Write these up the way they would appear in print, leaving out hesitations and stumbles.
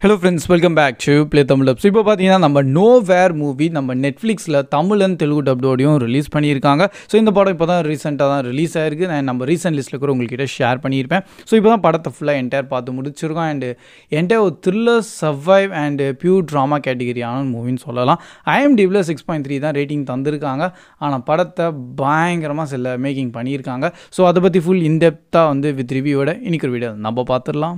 Hello friends, welcome back to Play Tamil Dubs. இப்போ பார்த்தீங்கன்னா நம்ம நோவேர் மூவி நம்ம நெட்ஃப்ளிக்ஸில் தமிழ் அண்ட் தெலுங்கு டப்டோடையும் ரிலீஸ் பண்ணியிருக்காங்க. ஸோ இந்த படம் இப்போ தான் ரீசெண்டாக தான் ரிலீஸ் ஆயிருக்கு. நான் நம்ம ரீசெண்ட் லிஸ்ட்டில் கூட உங்கள்கிட்ட ஷேர் பண்ணியிருப்பேன். ஸோ இப்போ தான் படத்தை ஃபுல்லாக என்டையர் பார்த்து முடிச்சிருக்கோம். அண்டு என்டையர் ஒரு thriller, survive and pure drama கேட்டகிரியான மூவின்னு சொல்லலாம். IMDbல 6.3 தான் ரேட்டிங் தந்திருக்காங்க. ஆனால் படத்தை பயங்கரமாக சில மேக்கிங் பண்ணியிருக்காங்க. ஸோ அதை பற்றி ஃபுல் இன்டெப்த்தாக வந்து வித் ரிவ்யூவோட இன்னைக்கு ஒரு வீடியோ நம்ம பார்த்துடலாம்.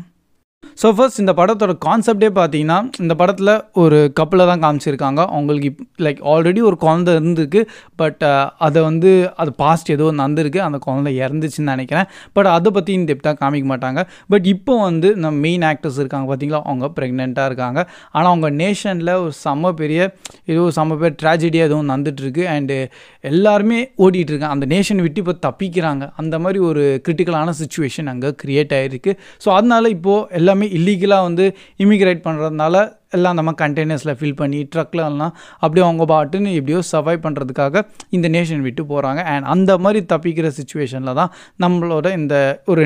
ஸோ ஃபர்ஸ்ட் இந்த படத்தோட கான்செப்டே பார்த்தீங்கன்னா, இந்த படத்தில் ஒரு கப்பலை தான் காமிச்சிருக்காங்க. அவங்களுக்கு லைக் ஆல்ரெடி ஒரு குழந்தை இருந்திருக்கு. பட் அதை வந்து அது பாஸ்ட் ஏதோ நடந்திருக்கு, அந்த குழந்தை இறந்துச்சுன்னு நினைக்கிறேன். பட் அதை பற்றி இன்டெப்த்தாக காமிக்க மாட்டாங்க. பட் இப்போ வந்து நம்ம மெயின் ஆக்டர்ஸ் இருக்காங்க பார்த்தீங்களா, அவங்க ப்ரெக்னெண்ட்டாக இருக்காங்க. ஆனால் அவங்க நேஷனில் ஒரு செம்ம பேர் ட்ராஜடியாக எதுவும் நடந்துகிட்ருக்கு. அண்டு எல்லாருமே ஓடிட்டுருக்காங்க. அந்த நேஷன் விட்டு இப்போ தப்பிக்கிறாங்க. அந்த மாதிரி ஒரு கிரிட்டிக்கலான சுச்சுவேஷன் அங்கே க்ரியேட் ஆகிருக்கு. ஸோ அதனால இப்போது எல்லாமே இல்லீகலாக வந்து இமிக்ரேட் பண்ணுறதுனால எல்லாம் நம்ம கண்டெய்னர்ஸில் ஃபில் பண்ணி ட்ரக்லலாம் அப்படியே அவங்க பாட்டுன்னு எப்படியோ சர்வைவ் பண்ணுறதுக்காக இந்த நேஷன் விட்டு போகிறாங்க. அண்ட் அந்த மாதிரி தப்பிக்கிற சுச்சுவேஷனில் தான் நம்மளோட இந்த ஒரு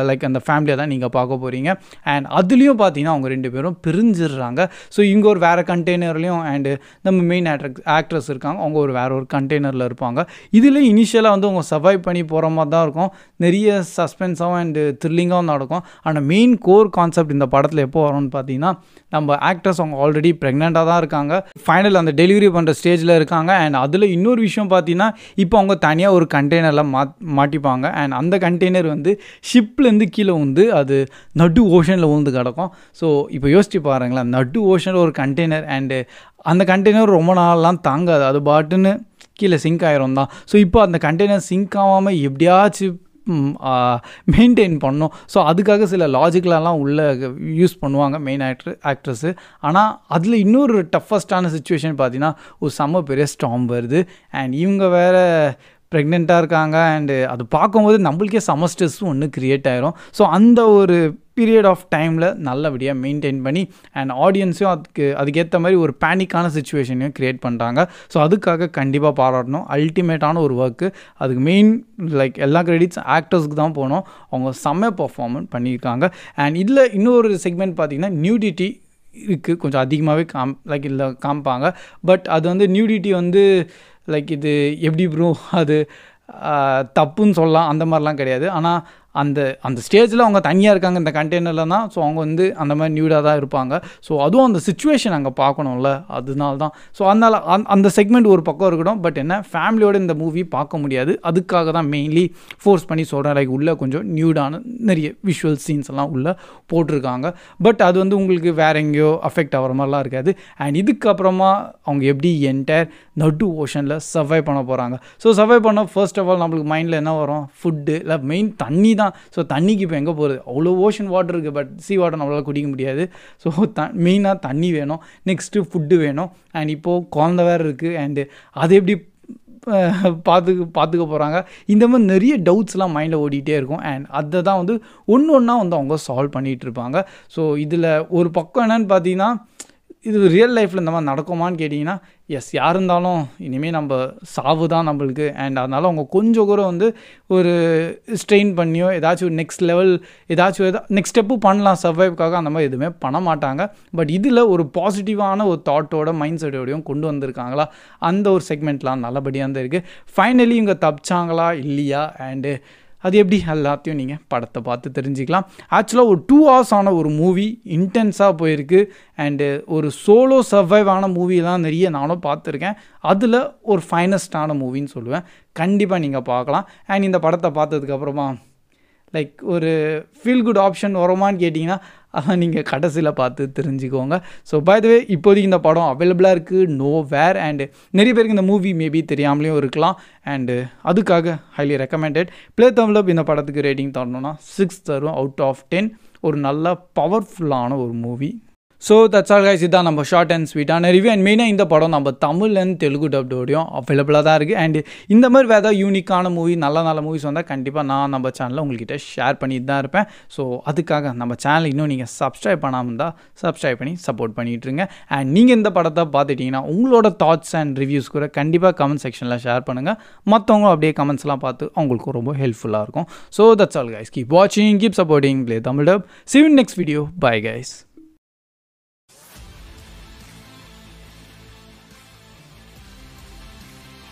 லைக் அந்த ஃபேமிலியை தான் நீங்கள் பார்க்க போகிறீங்க. அண்ட் அதுலேயும் பார்த்தீங்கன்னா அவங்க 2 பேரும் பிரிஞ்சிடுறாங்க. ஸோ இங்கே ஒரு வேறு கண்டெய்னர்லேயும் அண்டு நம்ம மெயின் ஆக்ட்ரஸ் இருக்காங்க, அவங்க வேறு ஒரு கண்டெய்னரில் இருப்பாங்க. இதில் இனிஷியலாக வந்து அவங்க சர்வைவ் பண்ணி போகிற மாதிரி தான் இருக்கும். நிறைய சஸ்பென்ஸாகவும் அண்டு த்ரில்லிங்காகவும் நடக்கும். ஆனால் மெயின் கோர் கான்செப்ட் இந்த படத்தில் எப்போ வரும்னு பார்த்தீங்கன்னா, நம்ம ஆக்டர்ஸ் அவங்க ஆல்ரெடி ப்ரெக்னெண்ட்டாக தான் இருக்காங்க. ஃபைனல் அந்த டெலிவரி பண்ணுற ஸ்டேஜில் இருக்காங்க. அண்ட் அதில் இன்னொரு விஷயம் பார்த்தீங்கன்னா, இப்போ அவங்க தனியாக ஒரு கண்டெய்னரில் மாட்டிப்பாங்க. அண்ட் அந்த கண்டெய்னர் வந்து ஷிப்லேருந்து கீழே வந்து அது நடு ஓஷனில் விழுந்து கிடக்கும். ஸோ இப்போ யோசிச்சு பாருங்களேன், நடு ஓஷனில் ஒரு கண்டெய்னர். அண்டு அந்த கண்டெய்னர் ரொம்ப நாள்லாம் தாங்காது, அது பாட்டுன்னு கீழே சிங்க் ஆயிரும் தான். ஸோ இப்போ அந்த கண்டெய்னர் சிங்க் ஆகாமல் எப்படியாச்சும் மெயின்டைன் பண்ணோம். ஸோ அதுக்காக சில லாஜிக்கலெல்லாம் உள்ளே யூஸ் பண்ணுவாங்க மெயின் ஆக்ட்ரஸ்ஸு. ஆனால் அதில் இன்னொரு டஃபஸ்டான சுச்சுவேஷன் பார்த்தீங்கன்னா, ஒரு செம்ம பெரிய ஸ்டார்ம் வருது. அண்ட் இவங்க வேறு ப்ரெக்னெண்ட்டாக இருக்காங்க. அண்டு அது பார்க்கும்போது நம்மளுக்கே செம ஸ்ட்ரெஸ்ஸும் ஒன்று க்ரியேட் ஆயிரும். ஸோ அந்த ஒரு பீரியட் ஆஃப் டைமில் நல்லபடியாக மெயின்டைன் பண்ணி அண்ட் ஆடியன்ஸையும் அதுக்கேற்ற மாதிரி ஒரு பேனிக்கான சுச்சுவேஷனையும் க்ரியேட் பண்ணுறாங்க. ஸோ அதுக்காக கண்டிப்பாக பாராட்டணும். அல்டிமேட்டான ஒரு ஒர்க்கு. அதுக்கு மெயின் லைக் எல்லா கிரெடிட்ஸ் ஆக்டர்ஸ்க்கு தான் போகணும். அவங்க செம்ம பர்ஃபார்மன்ஸ் பண்ணியிருக்காங்க. அண்ட் இதில் இன்னொரு செக்மெண்ட் பார்த்திங்கன்னா, நியூடிட்டி இருக்குது, கொஞ்சம் அதிகமாகவே லைக் இதில் காமிப்பாங்க. பட் அது வந்து நியூடிட்டி வந்து லைக் இது எப்படி ப்ரோ அது தப்புன்னு சொல்லலாம், அந்த மாதிரிலாம் கிடையாது. ஆனால் அந்த ஸ்டேஜில் அவங்க தனியாக இருக்காங்க இந்த கண்டெய்னரில் தான். ஸோ அவங்க வந்து அந்த மாதிரி நியூடாக தான் இருப்பாங்க. ஸோ அதுவும் அந்த சுச்சுவேஷன் அங்கே பார்க்கணும்ல, அதனால தான். ஸோ அதனால் அந்த செக்மெண்ட் ஒரு பக்கம் இருக்கட்டும். பட் என்ன, ஃபேமிலியோட இந்த மூவி பார்க்க முடியாது. அதுக்காக தான் மெயின்லி ஃபோர்ஸ் பண்ணி சொல்கிறேன். லைக் உள்ளே கொஞ்சம் நியூடான நிறைய விஷுவல் சீன்ஸ் எல்லாம் உள்ளே போட்டிருக்காங்க. பட் அது வந்து உங்களுக்கு வேற எங்கேயோ அஃபெக்ட் ஆகிற மாதிரிலாம் இருக்காது. அண்ட் இதுக்கப்புறமா அவங்க எப்படி என்டையர் நடு ஓஷனில் சர்வைவ் பண்ண போகிறாங்க. ஸோ சர்வைவ் பண்ண ஃபர்ஸ்ட் ஆஃப் ஆல் நம்மளுக்கு மைண்டில் என்ன வரும்? ஃபுட்டு, இல்லை மெயின் தண்ணி தான். ஸோ தண்ணிக்கு இப்போ எங்கே போகிறது? அவ்வளோ ஓஷன் வாட்டர் இருக்குது, பட் சி வாட்டர் நம்மளால் குடிக்க முடியாது. ஸோ மெயினாக தண்ணி வேணும், நெக்ஸ்ட்டு ஃபுட்டு வேணும். அண்ட் இப்போது குழந்த வேறு இருக்குது. அண்டு அது எப்படி பார்த்துக்க போகிறாங்க? இந்த மாதிரி நிறைய டவுட்ஸ்லாம் மைண்டில் ஓடிட்டே இருக்கும். அண்ட் அதை தான் வந்து ஒன்று ஒன்றா வந்து அவங்க சால்வ் பண்ணிகிட்டு இருப்பாங்க. ஸோ இதில் ஒரு பக்கம் என்னென்னு பார்த்தீங்கன்னா, இது ரியல் லைஃப்பில் இந்த மாதிரி நடக்குமான்னு கேட்டிங்கன்னா, எஸ், யார் இருந்தாலும் இனிமேல் நம்ம சாவு தான் நம்மளுக்கு. அண்ட் அதனால் அவங்க கொஞ்சம் கூட வந்து ஒரு ஸ்ட்ரெயின் பண்ணியோ ஏதாச்சும் நெக்ஸ்ட் லெவல் நெக்ஸ்ட் ஸ்டெப்பு பண்ணலாம் சர்வைவ்க்காக, அந்த மாதிரி எதுவுமே பண்ண மாட்டாங்க. பட் இதில் ஒரு பாசிட்டிவான ஒரு தாட்டோட மைண்ட் செட்டோடையும் கொண்டு வந்திருக்காங்களா, அந்த ஒரு செக்மெண்ட்லாம் நல்லபடியாக தான் இருக்குது. ஃபைனலி இவங்க தப்பிச்சாங்களா இல்லையா, அண்டு அது எப்படி, எல்லாத்தையும் நீங்கள் படத்தை பார்த்து தெரிஞ்சுக்கலாம். ஆக்சுவலாக ஒரு 2 hours ஆன ஒரு மூவி இன்டென்ஸாக போயிருக்கு. அண்டு ஒரு சோலோ சர்வைவ் ஆன மூவிலாம் நிறைய நானும் பார்த்துருக்கேன். அதில் ஒரு ஃபைனஸ்டான மூவின்னு சொல்லுவேன். கண்டிப்பாக நீங்கள் பார்க்கலாம். அண்ட் இந்த படத்தை பார்த்ததுக்கப்புறமா லைக் ஒரு ஃபீல் குட் ஆப்ஷன் வருமானு கேட்டிங்கன்னா, அதான் நீங்கள் கடைசியில் பார்த்து தெரிஞ்சுக்கோங்க. ஸோ பை த வே, இப்போதைக்கு இந்த படம் அவைலபிளாக இருக்குது நோவேர். அண்டு நிறைய பேருக்கு இந்த மூவி மேபி தெரியாமலேயும் இருக்கலாம். அண்டு அதுக்காக ஹைலி ரெக்கமெண்டட். ப்ளே தமிழ் இந்த படத்துக்கு ரேட்டிங் தரணும்னா 6 தரும் அவுட் ஆஃப் 10. ஒரு நல்ல பவர்ஃபுல்லான ஒரு movie. So that's all guys, இதான் நம்ம ஷார்ட் அண்ட் ஸ்வீட்டான ரிவ்யூ. அண்ட் மெயினாக இந்த படம் நம்ம தமிழ் அண்ட் தெலுங்கு டப்டோடையும் அவைலபிளாக தான் இருக்குது. அண்ட் இந்த மாதிரி வேறு ஏதாவது யூனிக்கான மூவி, நல்ல மூவிஸ் வந்தால் கண்டிப்பாக நான் நம்ம சேனலில் உங்கள்கிட்ட ஷேர் பண்ணிட்டு தான் இருப்பேன். ஸோ அதுக்காக நம்ம சேனல் இன்னும் நீங்கள் சப்ஸ்கிரைப் பண்ணாமல் இருந்தால் சப்ஸ்கிரைப் பண்ணி சப்போர்ட் பண்ணிகிட்ருங்க. அண்ட் நீங்கள் இந்த படத்தை பார்த்துட்டிங்கன்னா உங்களோட தாட்ஸ் அண்ட் ரிவ்யூஸ் கூட கண்டிப்பாக கமெண்ட் செக்ஷனில் ஷேர் பண்ணுங்கள். மற்றவங்க அப்படியே கமெண்ட்ஸ்லாம் பார்த்து அவங்களுக்கும் ரொம்ப ஹெல்ப்ஃபுல்லாக இருக்கும். So that's all guys, keep வாட்சிங், keep supporting Play Tamil Dub. See you in next video. Bye guys.